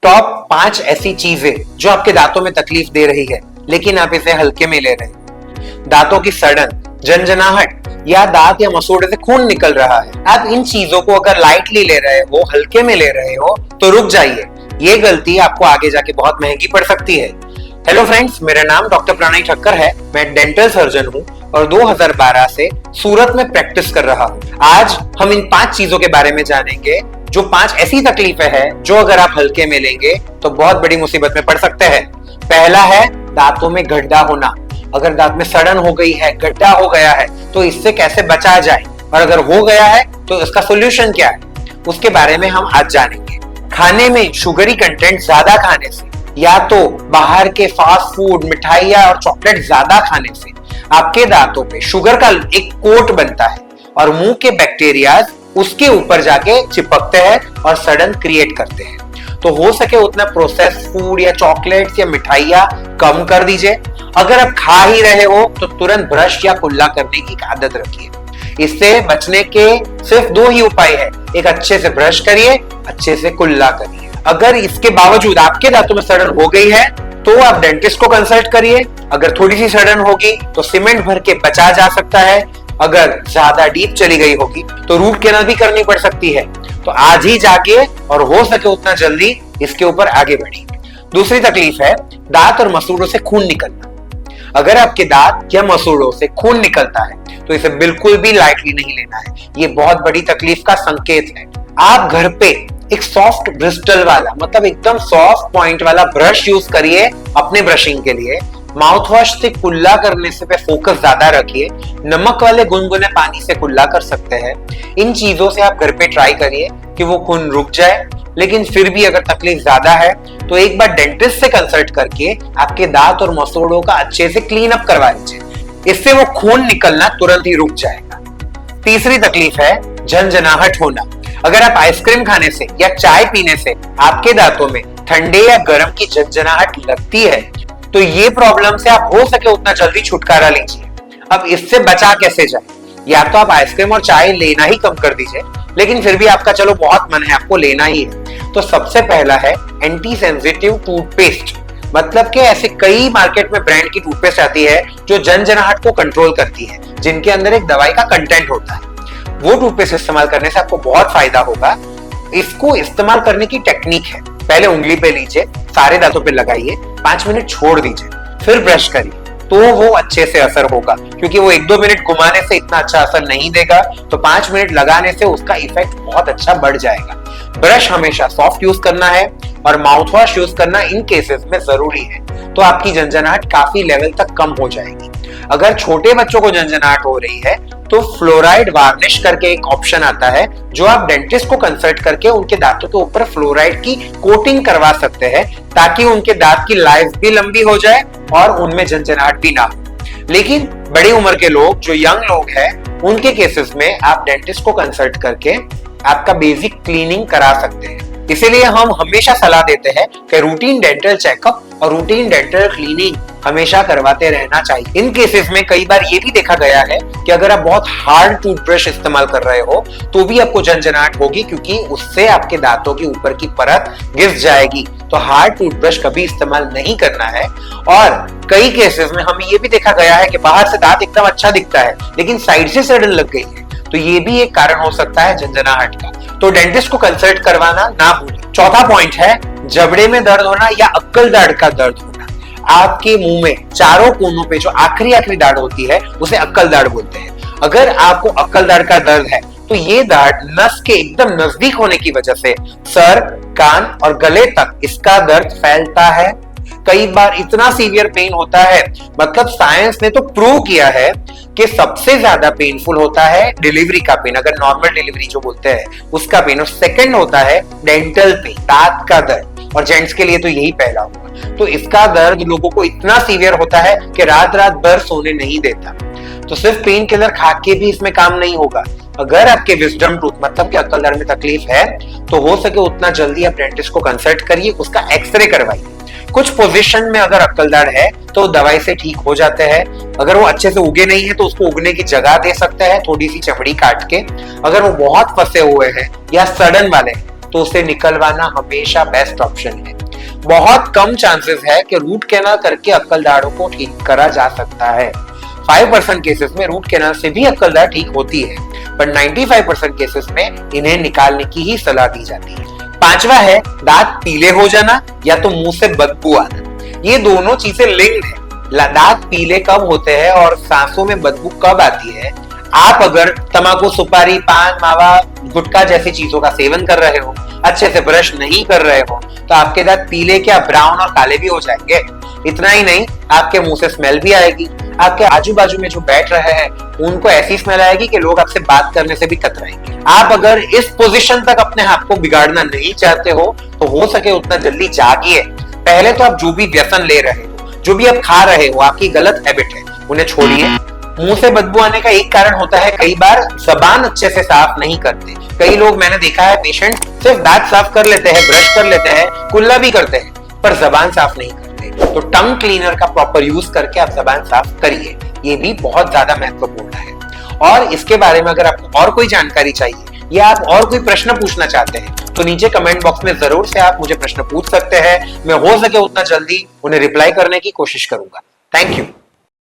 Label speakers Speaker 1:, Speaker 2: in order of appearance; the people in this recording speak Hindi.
Speaker 1: टॉप 5 ऐसी चीजें जो आपके दांतों में तकलीफ दे रही है लेकिन आप इसे हल्के में ले रहे हैं। दांतों की सड़न, झंझनाहट या दांत या मसूड़े से खून निकल रहा है। आप इन चीजों को अगर लाइटली ले रहे हो, हल्के में ले रहे हो तो रुक जाइए। ये गलती आपको आगे जाके बहुत महंगी पड़ सकती है। हेलो फ्रेंड्स, मेरा नाम डॉक्टर प्रणय ठक्कर है। मैं डेंटल सर्जन हूँ और 2012 से सूरत में प्रैक्टिस कर रहा हूँ। आज हम इन 5 चीजों के बारे में जानेंगे जो 5 ऐसी तकलीफें हैं जो अगर आप हल्के में लेंगे तो बहुत बड़ी मुसीबत में पड़ सकते हैं। पहला है दांतों में गड्ढा होना। अगर दांत में सड़न हो गई है, गड्ढा हो गया है तो इससे कैसे बचा जाए, और अगर हो गया है तो इसका सोल्यूशन क्या है, उसके बारे में हम आज जानेंगे। खाने में शुगरी कंटेंट ज्यादा खाने से या तो बाहर के फास्ट फूड, मिठाइयाँ और चॉकलेट ज्यादा खाने से आपके दांतों पे शुगर का एक कोट बनता है और मुंह के बैक्टीरिया उसके ऊपर जाके चिपकते हैं और सड़न क्रिएट करते हैं। तो हो सके उतना प्रोसेस्ड फूड या चॉकलेट्स या मिठाइयाँ कम कर दीजिए। अगर आप खा ही रहे हो तो तुरंत ब्रश या कुल्ला करने की आदत रखिए। इससे बचने के सिर्फ 2 ही उपाय है, एक अच्छे से ब्रश करिए, अच्छे से कुल्ला करिए। अगर इसके बावजूद आपके दांतों में सड़न हो गई है तो आप डेंटिस्ट को कंसल्ट करिए। अगर थोड़ी सी सड़न होगी तो सीमेंट भर के बचा जा सकता है। अगर ज्यादा डीप चली गई होगी तो रूट कैनाल भी करनी पड़ सकती है। तो आज ही जागिए और हो सके उतना जल्दी इसके ऊपर आगे बढ़िए। दूसरी तकलीफ है दांत और मसूड़ों से खून निकलना। अगर आपके दांत या मसूड़ों से खून निकलता है तो इसे बिल्कुल भी लाइटली नहीं लेना है। ये बहुत बड़ी तकलीफ का संकेत है। आप घर पे एक सॉफ्ट ब्रिस्टल वाला, मतलब एकदम सॉफ्ट पॉइंट वाला ब्रश यूज करिए अपने ब्रशिंग के लिए। माउथ वॉश से कुल्ला करने से पे फोकस ज्यादा रखिए। नमक वाले गुनगुने पानी से कुल्ला कर सकते हैं। इन चीजों से आप घर पे ट्राई करिए कि वो खून रुक जाए। लेकिन फिर भी अगर तकलीफ ज्यादा है तो एक बार डेंटिस्ट से कंसल्ट करके आपके दांत और मसूड़ों का अच्छे से क्लीन अप करवा लीजिए। इससे वो खून निकलना तुरंत ही रुक जाएगा। तीसरी तकलीफ है झंझनाहट होना। अगर आप आइसक्रीम खाने से या चाय पीने से आपके दांतों में ठंडे या गर्म की झंझनाहट लगती है तो ये प्रॉब्लम से आप हो सके उतना जल्दी छुटकारा लीजिए। अब इससे बचा कैसे जाए? या तो आप आइसक्रीम और चाय लेना ही कम कर दीजिए, लेकिन फिर भी आपका चलो बहुत मन है, आपको लेना ही है, तो सबसे पहला है एंटी सेंसिटिव टूथपेस्ट। मतलब कि ऐसे कई मार्केट में ब्रांड की टूथपेस्ट आती है जो झंझनाहट को कंट्रोल करती है, जिनके अंदर एक दवाई का कंटेंट होता है। वो टूथपेस्ट इस्तेमाल करने से आपको बहुत फायदा होगा। इसको इस्तेमाल करने की टेक्निक है, पहले उंगली पे लीजिए, सारे दांतों पे लगाइए, 5 मिनट छोड़ दीजिए, फिर ब्रश करिए तो वो अच्छे से असर होगा। क्योंकि वो 1-2 मिनट घुमाने से इतना अच्छा असर नहीं देगा, तो 5 मिनट लगाने से उसका इफेक्ट बहुत अच्छा बढ़ जाएगा। ब्रश हमेशा सॉफ्ट यूज करना है और माउथ वॉश यूज करना इन केसेस में जरूरी है, तो आपकी झंझनाहट काफी लेवल तक कम हो जाएगी। अगर छोटे बच्चों को झंझनाहट हो रही है तो फ्लोराइड वार्निश करके एक ऑप्शन आता है जो आप डेंटिस्ट को कंसल्ट करके उनके दांतों के ऊपर फ्लोराइड की कोटिंग करवा सकते हैं, ताकि उनके दांत की लाइफ भी लंबी हो जाए और उनमें झंझनाहट भी ना हो। लेकिन बड़ी उम्र के लोग, जो यंग लोग हैं, उनके केसेस में आप डेंटिस्ट को कंसल्ट करके आपका बेसिक क्लीनिंग करा सकते हैं। इसीलिए हम हमेशा सलाह देते हैं कि रूटीन डेंटल चेकअप और रूटीन डेंटल क्लीनिंग हमेशा करवाते रहना चाहिए। इन केसेस में कई बार ये भी देखा गया है कि अगर आप बहुत हार्ड टूथब्रश इस्तेमाल कर रहे हो तो भी आपको झंझनाहट होगी, क्योंकि उससे आपके दांतों के ऊपर की परत घिस जाएगी। तो हार्ड टूथब्रश कभी इस्तेमाल नहीं करना है। और कई केसेस में हमें ये भी देखा गया है कि बाहर से दांत एकदम अच्छा दिखता है लेकिन साइड से सड़न लग गई है, तो ये भी एक कारण हो सकता है झंझनाहट का। तो डेंटिस्ट को कंसल्ट करवाना ना भूलें। चौथा पॉइंट है जबड़े में दर्द होना या अक्कल दाढ़ का दर्द होना। आपके मुंह में चारों कोनों पे जो आखिरी दाढ़ होती है उसे अक्कल दाढ़ बोलते हैं। अगर आपको अक्कल दाढ़ का दर्द है तो ये दाढ़ नस के एकदम नजदीक होने की वजह से सर, कान और गले तक इसका दर्द फैलता है। कई बार इतना सीवियर पेन होता है, मतलब साइंस ने तो प्रूव किया है कि सबसे ज्यादा पेनफुल होता है डिलीवरी का पेन, अगर नॉर्मल डिलीवरी जो बोलते हैं उसका पेन, और सेकंड होता है डेंटल पेन, दांत का दर्द, और जेंट्स के लिए तो यही पहला होगा। तो इसका दर्द लोगों को इतना सीवियर होता है कि रात रात भर सोने नहीं देता। तो सिर्फ पेन किलर खा के भी इसमें काम नहीं होगा। अगर आपके विजडम टूथ, मतलब कि अक्कल दाढ़ में तकलीफ है, तो हो सके उतना जल्दी आप डेंटिस्ट को कंसल्ट करिए, उसका एक्सरे करवाइए। कुछ पोजीशन में अगर अक्कल दाढ़ है तो दवाई से ठीक हो जाते हैं। अगर वो अच्छे से उगे नहीं है तो उसको उगने की जगह दे सकते हैं, थोड़ी सी चमड़ी काट के। अगर वो बहुत फंसे हुए हैं या सड़न वाले हैं तो उसे निकलवाना हमेशा बेस्ट ऑप्शन है। बहुत कम चांसेस है कि रूट कैनाल करके अक्कल दाढ़ों को ठीक करा जा सकता है। 5% केसेस में रूट कैनाल से भी अक्कल दाढ़ ठीक होती है, पर 95% केसेस में इन्हें निकालने की ही सलाह दी जाती है। पांचवा है दांत पीले हो जाना या तो मुंह से बदबू आना। ये दोनों चीजें लिंक्ड है। दांत पीले कब होते हैं और सांसों में बदबू कब आती है? आप अगर तंबाकू, सुपारी, पान, मावा, गुटखा जैसी चीजों का सेवन कर रहे हो, अच्छे से ब्रश नहीं कर रहे हो, तो आपके दांत पीले क्या ब्राउन और काले भी हो जाएंगे। इतना ही नहीं, आपके मुंह से स्मेल भी आएगी। आपके आजू बाजू में जो बैठ रहे हैं उनको ऐसी स्मेल आएगी कि लोग आपसे बात करने से भी कतराएंगे। आप अगर इस पोजीशन तक अपने आप को बिगाड़ना नहीं चाहते हो सके उतना जल्दी जागिए। पहले तो आप जो भी व्यसन ले रहे हो, जो भी आप खा रहे हो, आपकी गलत हैबिट है, उन्हें छोड़िए। मुंह से बदबू आने का एक कारण होता है कई बार जबान अच्छे से साफ नहीं करते। कई लोग मैंने देखा है पेशेंट सिर्फ दांत साफ कर लेते हैं, ब्रश कर लेते हैं, कुल्ला भी करते हैं, पर जबान साफ नहीं करते। तो टंग क्लीनर का प्रॉपर यूज करके आप जबान साफ करिए, ये भी बहुत ज्यादा महत्वपूर्ण है। और इसके बारे में अगर आपको और कोई जानकारी चाहिए या आप और कोई प्रश्न पूछना चाहते हैं तो नीचे कमेंट बॉक्स में जरूर से आप मुझे प्रश्न पूछ सकते हैं। मैं हो सके उतना जल्दी उन्हें रिप्लाई करने की कोशिश करूंगा। Thank you.